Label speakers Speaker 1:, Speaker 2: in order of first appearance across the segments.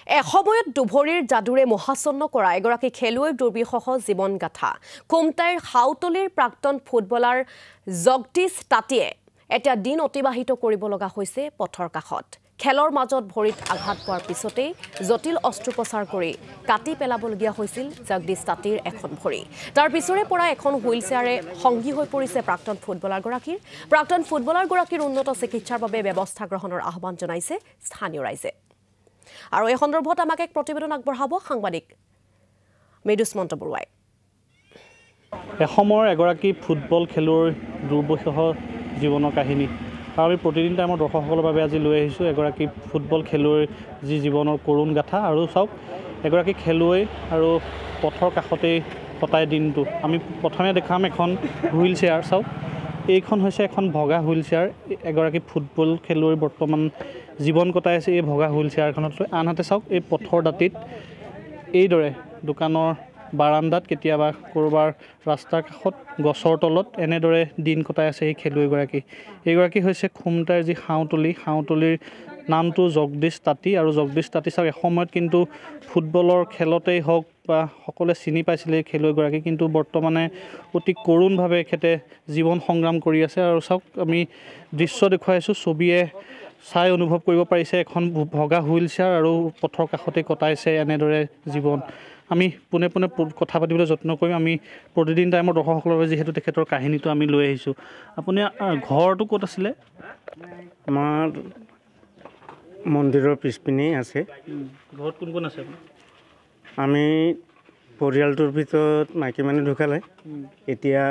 Speaker 1: এসময়ত দুভৰীৰ যাদুৰে মহাচন্ন কৰা এগৰাকী খেলুৱৈৰ দুৰ্বিষহ জীৱনগাথা কুমটাইৰ হাউতলিৰ প্ৰাক্তন ফুটবলাৰ জগদীশ তাঁতীয়ে এটা দিন অতিবাহিত কৰিব লগা হৈছে পথৰ কাষত খেলৰ মাজত ভৰিত আঘাত পোৱাৰ পিছতেই জটিল অস্ত্ৰোপচাৰ কৰি কাটি পেলাবলগীয়া হৈছিল জগদীশ তাঁতীৰ এখন ভৰি তাৰ পিছৰে পৰা এখন হুইল চেয়াৰে সংগী হৈ পৰিছে প্ৰাক্তন ফুটবলাৰগৰাকীৰ উন্নত চিকিৎসাৰ বাবে ব্যৱস্থা গ্ৰহণৰ আহ্বান জনাইছে স্থানীয় ৰাইজে আৰু এই সন্দৰ্ভত আমাক এক প্ৰতিবেদন আগবঢ়াব সাংবাদিক মেদুস্মন্ত বৰুৱাই
Speaker 2: এসময়ৰ এগৰাকী ফুটবল খেলুৱৈৰ দুৰ্বিষহ জীৱনৰ কাহিনী আমি প্ৰতিদিন টাইমত দৰ্শকসকলৰ বাবে আজি লৈ আহিছোঁ এগৰাকী ফুটবল খেলুৱৈৰ যি জীৱনৰ কৰুণ গাথা আৰু চাওক এগৰাকী খেলুৱৈ আৰু পথৰ কাষতেই কটাই দিনটো আমি প্ৰথমে দেখাম এখন হুইল চেয়াৰ চাওক এইখন হৈছে এখন ভগা হুইল চেয়াৰ এগৰাকী ফুটবল খেলুৱৈ বৰ্তমান জীৱন কটাই আছে এই ভগা হুইল চেয়াৰখনত আনহাতে চাওক এই পথৰ দাঁতিত এইদৰে দোকানৰ বাৰান্দাত কেতিয়াবা কৰবাৰ ৰাস্তাৰ কাষত গছৰ তলত এনেদৰে দিন কটাই আছে এই খেলুৱৈগৰাকী হৈছে খুমটাইৰ যি হাউতলিৰ নামটো জগদীশ তাঁতী আৰু জগদীশ তাঁতী চাওক এসময়ত কিন্তু ফুটবলৰ খেলতেই হওক বা সকলোৱে চিনি পাইছিলে এই খেলুৱৈগৰাকী কিন্তু বৰ্তমানে অতি কৰুণভাৱে এখেতে জীৱন সংগ্ৰাম কৰি আছে আৰু চাওক আমি দৃশ্য দেখুৱাইছোঁ ছবিয়ে চাই অনুভৱ কৰিব পাৰিছে এখন ভগা হুইল চেয়াৰ আৰু পথৰ কাষতে কটাইছে এনেদৰে জীৱন আমি পোনে কথা পাতিবলৈ যত্ন কৰিম আমি প্ৰতিদিন টাইমৰ দৰ্শকসকলৰ বাবে যিহেতু তেখেতৰ কাহিনীটো আমি লৈ আহিছোঁ আপুনি ঘৰটো ক'ত আছিলে
Speaker 3: আমাৰ মন্দিৰৰ পিছপিনে আছে
Speaker 2: ঘৰত কোন আছে
Speaker 3: আমি পৰিয়ালটোৰ ভিতৰত মাইকী মানুহ ঢুকালে এতিয়া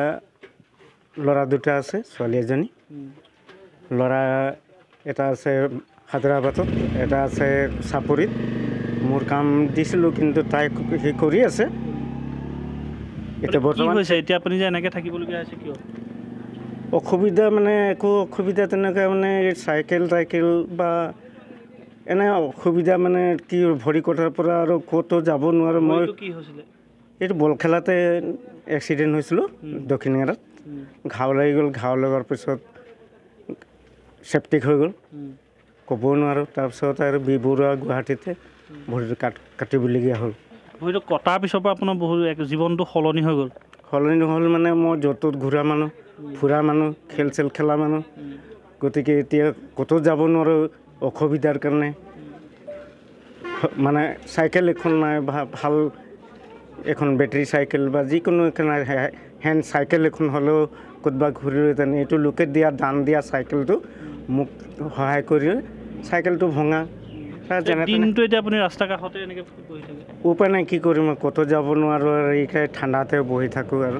Speaker 3: ল'ৰা দুটা আছে ছোৱালী এজনী ল'ৰা এটা আছে হায়দৰাবাদত এটা আছে চাপৰিত মোৰ কাম দিছিলোঁ কিন্তু তাই সি কৰি আছে
Speaker 2: এতিয়া বৰ্তমান হৈছে এতিয়া আপুনি যে এনেকৈ থাকিবলগীয়া হৈছে কিয়
Speaker 3: অসুবিধা মানে একো অসুবিধা তেনেকৈ মানে চাইকেল বা এনে অসুবিধা মানে কি ভৰি কটাৰ পৰা আৰু ক'তো যাব নোৱাৰোঁ মই
Speaker 2: কি হৈছিলে
Speaker 3: এইটো বল খেলাতে এক্সিডেণ্ট হৈছিলোঁ দক্ষিণগাঁৱত ঘাও লাগি গ'ল ঘাও লগাৰ পিছত চেপ্টিক হৈ গ'ল ক'বও নোৱাৰোঁ তাৰপিছত আৰু বি বৰুৱা গুৱাহাটীতে ভৰিটো কাটিবলগীয়া হ'ল
Speaker 2: ভৰিটো কটাৰ পিছৰ পৰা আপোনাৰ বহুত জীৱনটো সলনি হৈ গ'ল
Speaker 3: মানে মই য'ত ঘূৰা মানুহ ফুৰা মানুহ খেল খেলা মানুহ গতিকে এতিয়া ক'তো যাব নোৱাৰোঁ অসুবিধাৰ কাৰণে মানে চাইকেল এখন নাই ভাল এখন বেটাৰী চাইকেল বা যিকোনো এখন হেণ্ড চাইকেল এখন হ'লেও ক'ৰবাত ঘূৰিলে তেনে এইটো লোকে দান দিয়া চাইকেলটো মোক সহায় কৰি চাইকেলটো ভঙা
Speaker 2: দিনটো এতিয়া আপুনি ৰাস্তা কাষতে এনেকৈ বহি থাকে
Speaker 3: উপায় নাই কি কৰিম ক'তো যাব নোৱাৰোঁ আৰু এইকাৰণে ঠাণ্ডাতে বহি থাকোঁ আৰু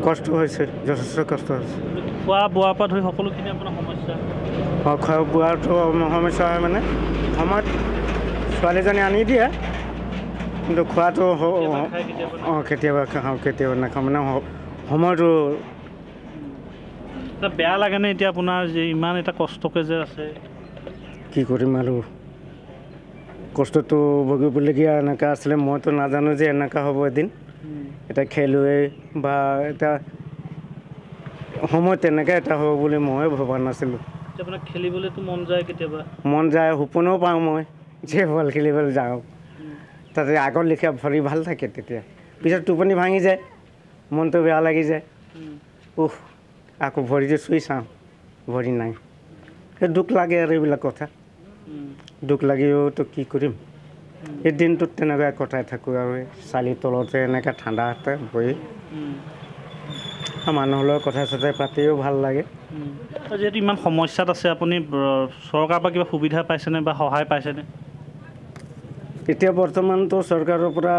Speaker 3: কষ্ট হৈছে যথেষ্ট কষ্ট হৈছে
Speaker 2: খোৱা বোৱাৰ পৰা ধৰি সকলোখিনি আপোনাৰ সমস্যা
Speaker 3: খোৱা বোৱাটো সমস্যা হয় মানে সময়ত ছোৱালীজনী আনি দিয়ে কিন্তু খোৱাটো কেতিয়াবা খাওঁ কেতিয়াবা নাখাওঁ মানে সময়টো
Speaker 2: বেয়া লাগেনে এতিয়া আপোনাৰ যে ইমান এটা কষ্টকৈ যে আছে
Speaker 3: কি কৰিম আৰু কষ্টটো ভুগিবলগীয়া এনেকুৱা আছিলে মইতো নাজানো যে এনেকুৱা হ'ব এদিন এটা খেলুৱৈ বা এটা সময় তেনেকৈ এটা হ'ব বুলি মই ভবা নাছিলোঁ
Speaker 2: আপোনাক খেলিবলৈতো
Speaker 3: মন যায় সপোনো পাওঁ মই যে বল খেলিবলৈ যাওঁ তাতে আগৰ লিখীয়া ভৰি ভাল থাকে তেতিয়া পিছত টোপনি ভাঙি যায় মনটো বেয়া লাগি যায় আকৌ ভৰিটো চুই চাওঁ ভৰি নাই সেই দুখ লাগে আৰু এইবিলাক কথা দুখ লাগিওতো কি কৰিম এই দিনটোত তেনেকৈ কটাই থাকোঁ আৰু চালিৰ তলতে এনেকৈ ঠাণ্ডাতে বহি মানুহৰ লগত কথা চথাই পাতিও ভাল লাগে
Speaker 2: যিহেতু ইমান সমস্যাত আছে আপুনি চৰকাৰৰ পৰা কিবা সুবিধা পাইছেনে বা সহায় পাইছেনে
Speaker 3: এতিয়া বৰ্তমানতো চৰকাৰৰ পৰা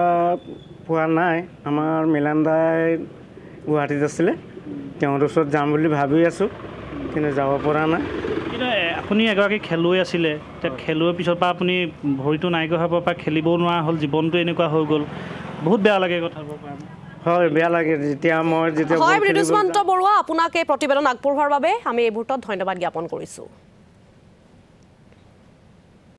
Speaker 3: পোৱা নাই আমাৰ মিলন দাই গুৱাহাটীত আছিলে তেওঁৰ ওচৰত যাম বুলি ভাবি আছোঁ কিন্তু যাব পৰা নাই
Speaker 2: কিন্তু আপুনি এগৰাকী খেলুৱৈ আছিলে এতিয়া খেলুৱৈৰ পিছৰ পৰা আপুনি ভৰিটো নাইকিয়া হোৱাৰ পৰা খেলিবও নোৱাৰা হ'ল জীৱনটো এনেকুৱা হৈ গ'ল বহুত বেয়া লাগে কথাবোৰ
Speaker 3: হয় বেয়া লাগে যেতিয়া
Speaker 1: মেদুস্মন্ত বৰুৱা আপোনাক এই প্ৰতিবেদন আগবঢ়োৱাৰ বাবে আমি এই মুহূৰ্তত ধন্যবাদ জ্ঞাপন কৰিছোঁ